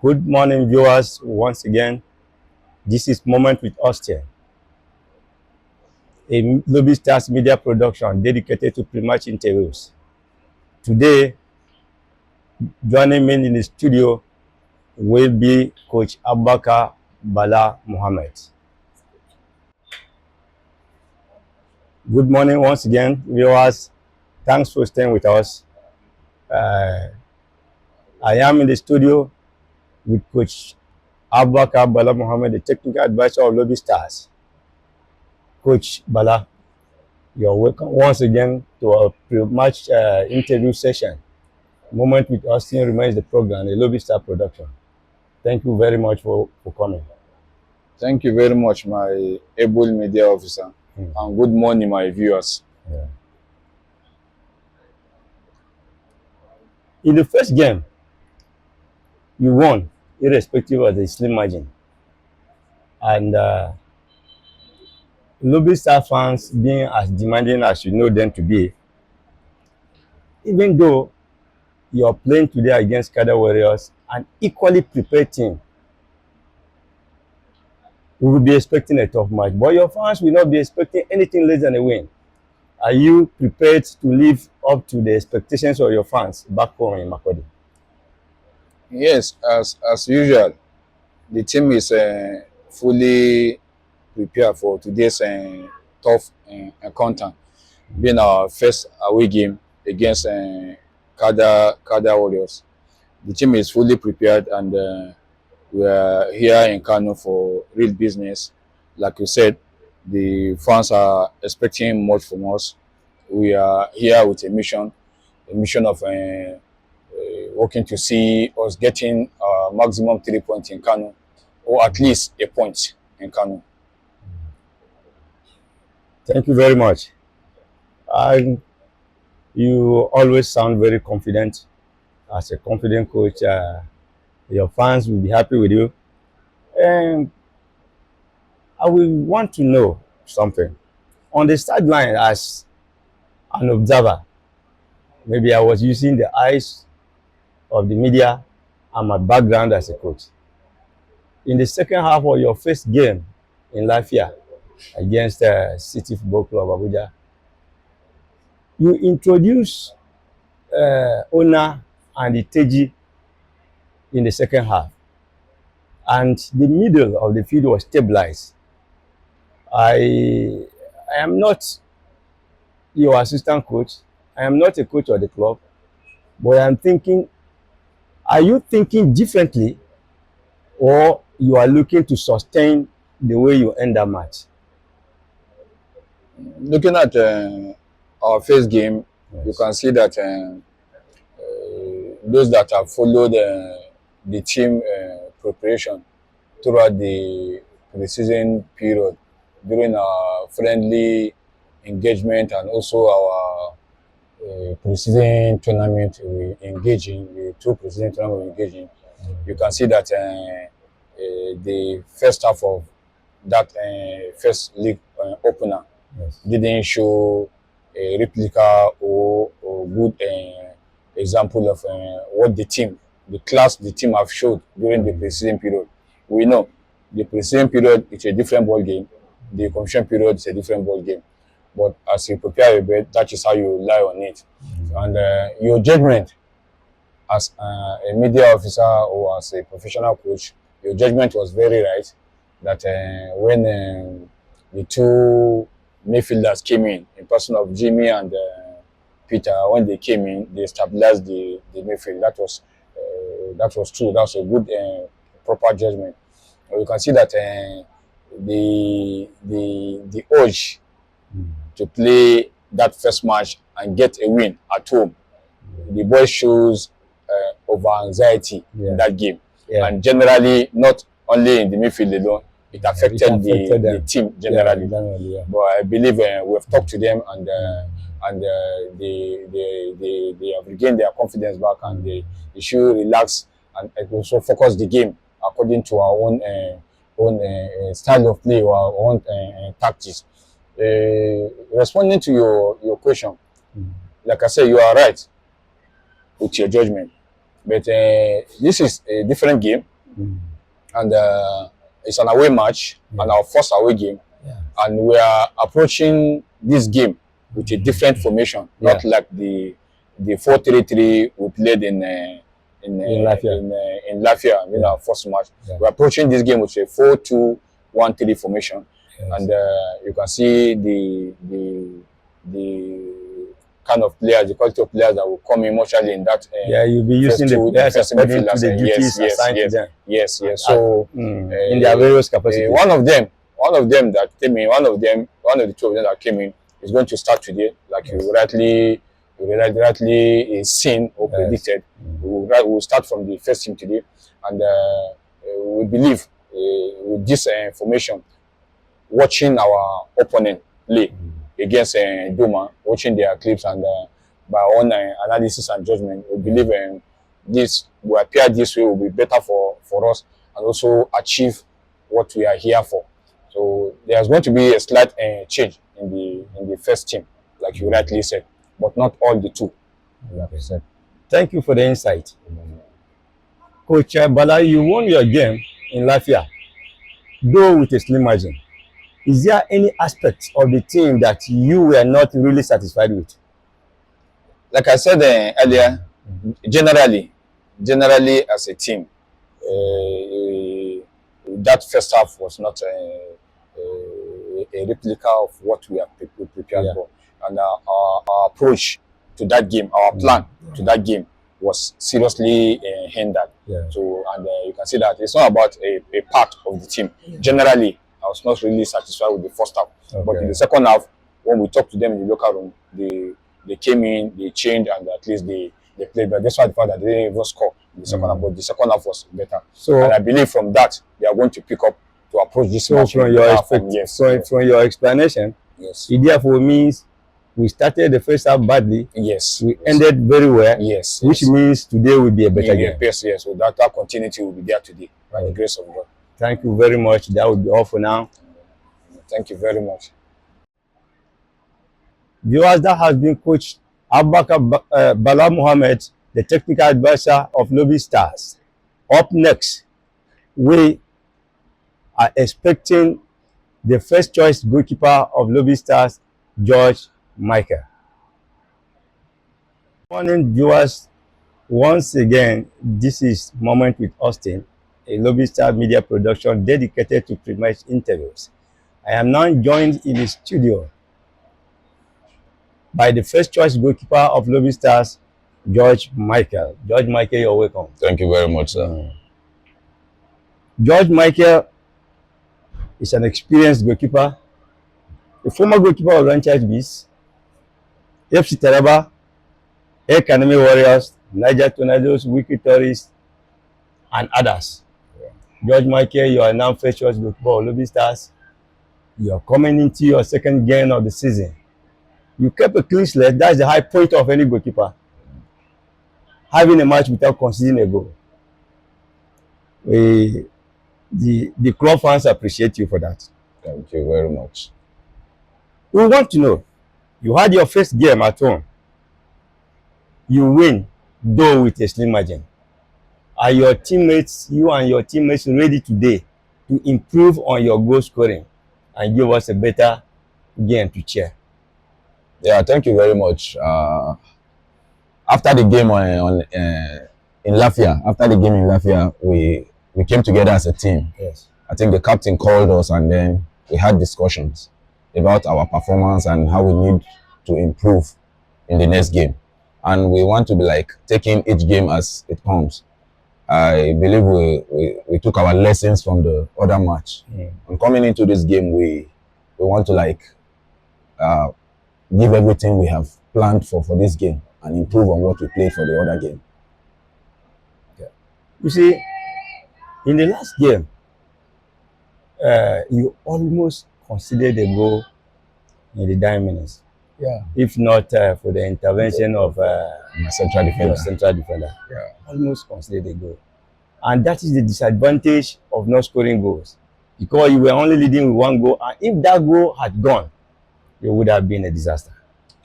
Good morning, viewers. Once again, this is Moment with Austin, a Lobby Stars media production dedicated to pre-match interviews. Today, joining me in the studio will be Coach Abubakar Bala Mohammed. Good morning once again, viewers. Thanks for staying with us. I am in the studio with Coach Abubakar Bala Mohammed, the technical advisor of Lobby Stars. Coach Bala, you're welcome once again to our pre-match interview session. Moment with Austin remains the program, a Lobby Star production. Thank you very much for coming. Thank you very much, my able media officer. And good morning, my viewers. Yeah. In the first game, you won, irrespective of the slim margin. And Lobby Star fans, being as demanding as you know them to be, even though you're playing today against Kada Warriors, an equally prepared team, we will be expecting a tough match. But your fans will not be expecting anything less than a win. Are you prepared to live up to the expectations of your fans back home in Makurdi? Yes, as usual, the team is fully prepared for today's tough encounter, being our first away game against Kada Warriors. The team is fully prepared, and we are here in Kano for real business. Like you said, the fans are expecting much from us. We are here with a mission of working to see us getting maximum 3 points in Kano, or at least a point in Kano. Thank you very much. You always sound very confident. As a confident coach, your fans will be happy with you. And I will want to know something. On the sideline, as an observer, maybe I was using the eyes of the media and my background as a coach. In the second half of your first game in Lafia against City Football Club Abuja, you introduced Ona and Iteji in the second half, and the middle of the field was stabilized. I am not your assistant coach. I am not a coach of the club, but I'm thinking, are you thinking differently, or you are looking to sustain the way you end that match? Looking at our first game, yes, you can see that those that have followed the team preparation throughout the pre-season period, during our friendly engagement and also our pre-season tournament we engage in, the two pre-season tournament we engage in, you can see that the first half of that first league opener, yes, didn't show a replica or good example of what the class the team have showed during the pre-season period. We know the pre-season period is a different ball game. The competition period is a different ball game. But as you prepare your bed, that is how you rely on it. And your judgment as a media officer or as a professional coach, your judgment was very right. That when the two midfielders came in person of Jimmy and Peter, when they came in, they stabilized the midfield. That was true. That was a good, proper judgment. You can see that the urge to play that first match and get a win at home, the boys shows over anxiety in that game, and generally not only in the midfield alone, it affected the team generally. But I believe we have talked to them, and they have regained their confidence back, and they should relax and also focus the game according to our own style of play or our own tactics. Responding to your question, like I said, you are right with your judgment, but this is a different game. and it's an away match and our first away game, and we are approaching this game with a different formation, not like the 4-3-3 we played in Latvia in our first match. We're approaching this game with a 4-2-1-3 formation, and you can see the kind of players, the quality of players that will come in mutually in that. You'll be using the players according to the duties assigned to them. Yes. So in their various capacities. One of them that came in, one of the two of them that came in is going to start today, like you rightly seen or predicted. We'll start from the first team today, and we believe with this formation, watching our opponent play against Duma, watching their clips, and by our own analysis and judgment, we believe this will appear this way will be better for us, and also achieve what we are here for. So there's going to be a slight change in the first team, like you rightly said, but not all the two, like I said. Thank you for the insight. Coach Bala, you won your game in Latvia, though with a slim margin. Is there any aspect of the team that you were not really satisfied with? Like I said earlier, generally as a team, that first half was not a replica of what we have prepared for, and our approach to that game, our plan to that game was seriously hindered. So, and you can see that it's not about a part of the team. Generally, I was not really satisfied with the first half, but in the second half, when we talked to them in the locker room, they came in, they changed, and at least they played. But despite the fact that they didn't even score in the second half, but the second half was better. So, and I believe from that they are going to pick up to approach this match. From your explanation, it therefore means we started the first half badly. We ended very well. Which means today will be a better game. Yes. So that continuity will be there today by the grace of God. Thank you very much. That will be all for now. Thank you very much. Viewers, that has been Coach Abubakar Bala Mohammed, the technical advisor of Lobby Stars. Up next, we are expecting the first choice goalkeeper of Lobby Stars, George Michael. Good morning, viewers. Once again, this is Moment with Austin, a Lobby Star media production dedicated to pre-match interviews. I am now joined in the studio by the first choice goalkeeper of Lobby Stars, George Michael. George Michael, you're welcome. Thank you very much, sir. George Michael is an experienced goalkeeper, a former goalkeeper of Ranchers Bees, FC Taraba, Academy Warriors, Niger Tornadoes, Wiki Tourists, and others. George Michael, you are now first choice goalkeeper of Lobby Stars. You are coming into your second game of the season. You kept a clean slate. That's the high point of any goalkeeper. Having a match without conceding a goal. The club fans appreciate you for that. Thank you very much. We want to know, you had your first game at home. You win, though with a slim margin. Are your teammates, you and your teammates, ready today to improve on your goal scoring and give us a better game to cheer? Yeah, thank you very much. After the game in Latvia, we came together as a team. I think the captain called us, and then we had discussions about our performance and how we need to improve in the next game. And we want to be like taking each game as it comes. I believe we took our lessons from the other match. And coming into this game, we want to like give everything we have planned for this game and improve on what we played for the other game. You see, in the last game, you almost conceded a goal in the dying minutes. If not for the intervention of my central defender. Almost conceded a goal. And that is the disadvantage of not scoring goals. Because you were only leading with one goal, and if that goal had gone, it would have been a disaster.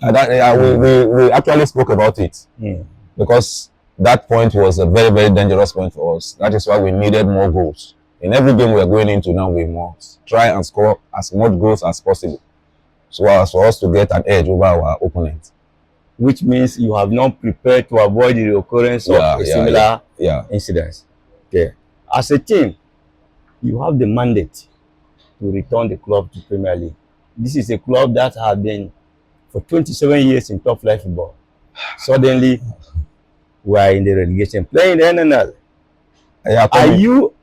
We actually spoke about it because that point was a very, very dangerous point for us. That is why we needed more goals. In every game we are going into now, we must try and score as much goals as possible, so as for us to get an edge over our opponent. Which means you have not prepared to avoid the occurrence of a similar incident. Okay. As a team, you have the mandate to return the club to Premier League. This is a club that has been for 27 years in top flight football. Suddenly, we are in the relegation, playing the NNL.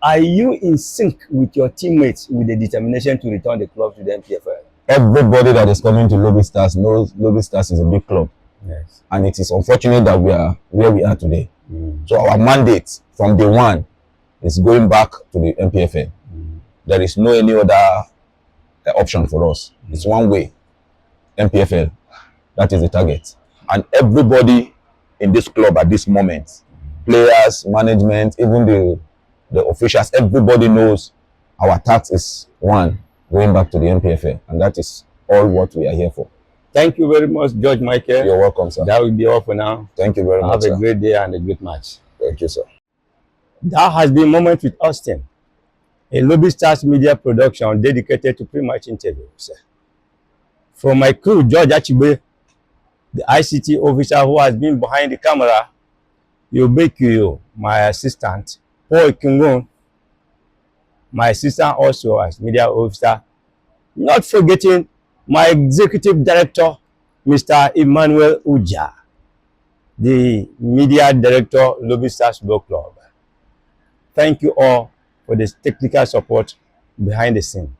Are you in sync with your teammates with the determination to return the club to the MPFL? Everybody that is coming to Lobby Stars knows Lobby Stars is a big club. Yes. And it is unfortunate that we are where we are today. So our mandate from day one is going back to the MPFL. There is no any other option for us. It's one way, MPFL. That is the target. And everybody in this club at this moment, players, management, even the officials, everybody knows our task is one, going back to the MPFL. And that is all what we are here for. Thank you very much, George Michael. You're welcome, sir. That will be all for now. Thank you very much, Have a great day and a great match. Thank you, sir. That has been Moment with Austin, a Lobby Stars media production dedicated to pre-match interviews. From my crew, George Achibe, the ICT officer who has been behind the camera, Yobekiyo, my assistant, Paul Kingun, my assistant also as media officer, not forgetting my executive director, Mr. Emmanuel Uja, the media director, Lobby Stars Football Club. Thank you all for the technical support behind the scene.